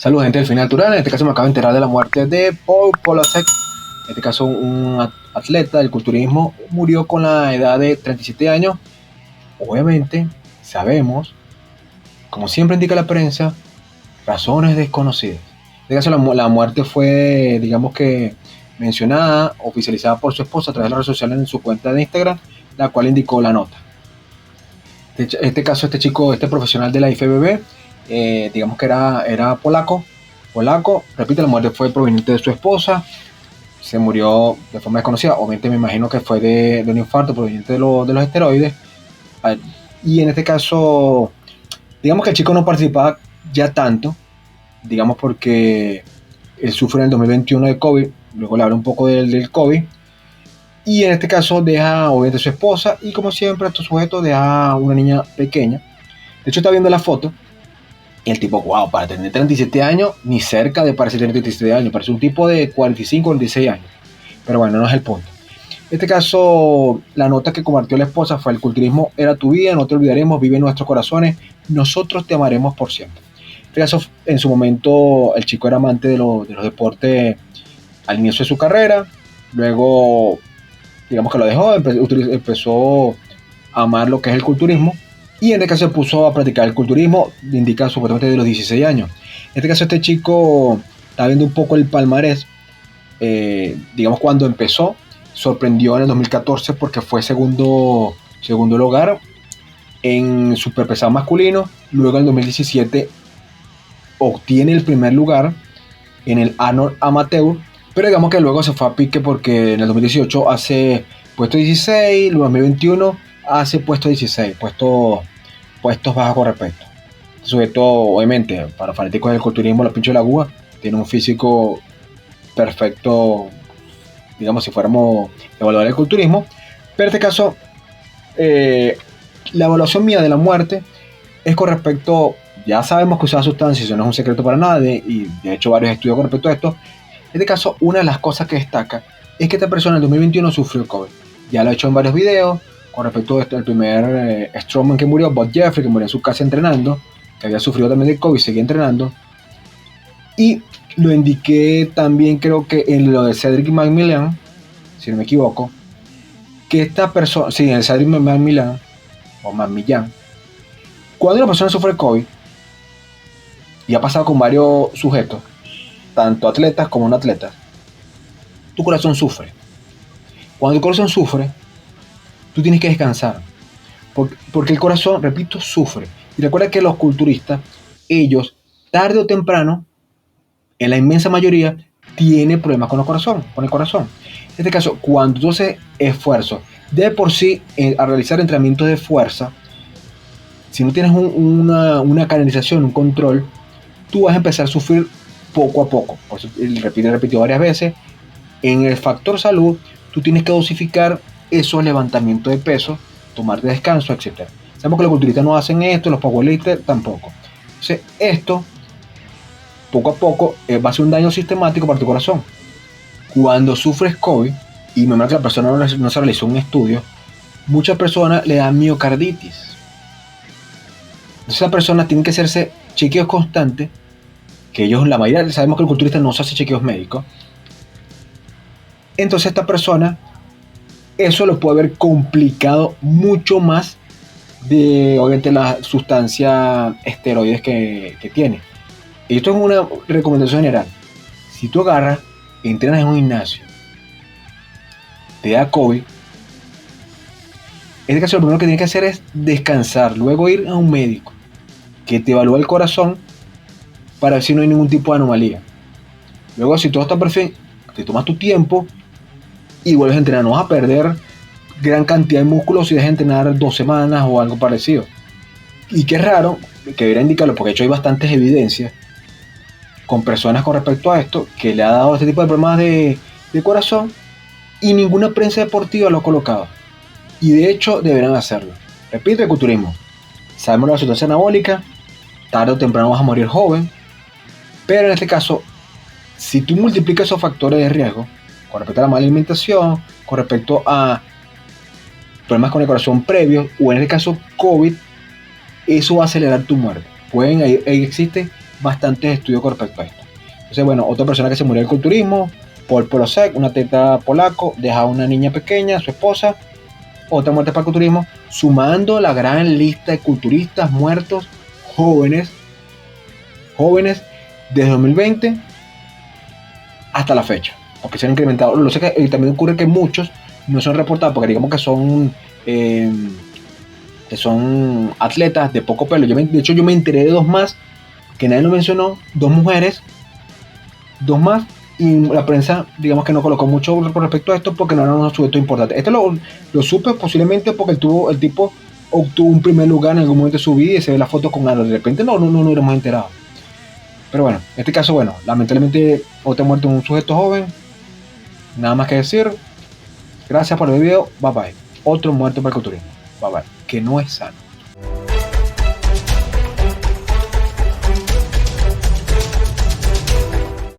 Saludos, gente del Fin Natural. En este caso me acabo de enterar de la muerte de Paul Polasek. En este caso, un atleta del culturismo murió con la edad de 37 años. Obviamente, sabemos, como siempre indica la prensa, razones desconocidas. En este caso, la muerte fue, digamos que, mencionada, oficializada por su esposa a través de las redes sociales en su cuenta de Instagram, la cual indicó la nota. En este caso, este chico, este profesional de la IFBB, digamos que era polaco, repite, la muerte fue proveniente de su esposa, se murió de forma desconocida, obviamente me imagino que fue de un infarto proveniente de los esteroides. Y en este caso, digamos que el chico no participaba ya tanto, digamos porque él sufre en el 2021 de COVID, luego le habla un poco del COVID, y en este caso deja obviamente a su esposa, y como siempre estos sujetos deja una niña pequeña. De hecho está viendo la foto, y el tipo, wow, para tener 37 años, ni cerca de parecer tener 37 años, parece un tipo de 45, 46 años. Pero bueno, no es el punto. En este caso, la nota que compartió la esposa fue: el culturismo era tu vida, no te olvidaremos, vive en nuestros corazones, nosotros te amaremos por siempre. En este caso, en su momento, el chico era amante de los deportes al inicio de su carrera, luego, digamos que lo dejó, empezó a amar lo que es el culturismo, y en este caso se puso a practicar el culturismo, indica supuestamente de los 16 años. En este caso, este chico está viendo un poco el palmarés, digamos cuando empezó, sorprendió en el 2014 porque fue segundo lugar en superpesado masculino, luego en el 2017 obtiene el primer lugar en el Arnold Amateur, pero digamos que luego se fue a pique porque en el 2018 hace puesto 16, luego en el 2021 hace puesto 16, puestos bajos con respecto. Este sujeto, obviamente, para fanáticos del culturismo, los pinchos de la aguja, tiene un físico perfecto, digamos, si fuéramos a evaluar el culturismo. Pero en este caso, la evaluación mía de la muerte es con respecto, ya sabemos que usaba sustancias, eso no es un secreto para nadie, y de hecho varios estudios con respecto a esto. En este caso, una de las cosas que destaca es que esta persona en el 2021 sufrió COVID. Ya lo ha hecho en varios videos con respecto a esto. El primer strongman que murió, Bob Jeffrey, que murió en su casa entrenando, que había sufrido también de COVID, seguía entrenando. Y lo indiqué también, creo que en lo de Cedric McMillan, si no me equivoco, que esta persona, sí, en el Cedric McMillan, o McMillan, cuando una persona sufre COVID, y ha pasado con varios sujetos, tanto atletas como no atletas, tu corazón sufre. Cuando el corazón sufre, tú tienes que descansar. Porque el corazón, repito, sufre. Y recuerda que los culturistas, ellos, tarde o temprano, en la inmensa mayoría, tienen problemas con el corazón. En este caso, cuando tú haces esfuerzo, de por sí, a realizar entrenamientos de fuerza, si no tienes una canalización, un control, tú vas a empezar a sufrir poco a poco. Por eso, repito varias veces, en el factor salud, tú tienes que dosificar esos levantamientos de peso, tomar descanso, etc. Sabemos que los culturistas no hacen esto, los powerlifters tampoco. Entonces, esto, poco a poco, va a ser un daño sistemático para tu corazón. Cuando sufres COVID, y me imagino que la persona no se realizó un estudio, muchas personas le dan miocarditis. Entonces, la persona tiene que hacerse chequeos constantes, que ellos, la mayoría, sabemos que el culturista no se hace chequeos médicos. Entonces esta persona, eso lo puede haber complicado mucho más de, obviamente, la sustancia esteroides que tiene. Y esto es una recomendación general. Si tú agarras, entrenas en un gimnasio, te da COVID, en este caso lo primero que tienes que hacer es descansar, luego ir a un médico que te evalúe el corazón para ver si no hay ningún tipo de anomalía. Luego, si todo está perfecto, te tomas tu tiempo y vuelves a entrenar. No vas a perder gran cantidad de músculos si dejas de entrenar 2 semanas o algo parecido. Y qué raro, que debería indicarlo, porque de hecho hay bastantes evidencias con personas con respecto a esto, que le ha dado este tipo de problemas de corazón, y ninguna prensa deportiva lo ha colocado. Y de hecho deberán hacerlo. Repito, el culturismo, sabemos la sustancia anabólica, tarde o temprano vas a morir joven, pero en este caso, si tú multiplicas esos factores de riesgo, con respecto a la mala alimentación, con respecto a problemas con el corazón previos, o en este caso COVID, eso va a acelerar tu muerte. Ahí existe bastantes estudios con respecto a esto. Entonces, bueno, otra persona que se murió del culturismo, Paul Polosek, un atleta polaco, deja a una niña pequeña, su esposa. Otra muerte para el culturismo, sumando la gran lista de culturistas muertos jóvenes desde 2020 hasta la fecha, porque se han incrementado. Lo sé que también ocurre que muchos no son reportados porque digamos que son atletas de poco pelo. De hecho, yo me enteré de dos más que nadie lo mencionó, dos mujeres, dos más, y la prensa, digamos que no colocó mucho con respecto a esto porque no era un sujeto importante. Esto lo supe posiblemente porque el tipo obtuvo un primer lugar en algún momento de su vida y se ve la foto con algo. De repente no hubiéramos enterado. Pero bueno, en este caso, bueno, lamentablemente otra muerte de un sujeto joven. Nada más que decir. Gracias por el video. Bye bye. Otro muerto para el culturismo. Bye bye. Que no es sano.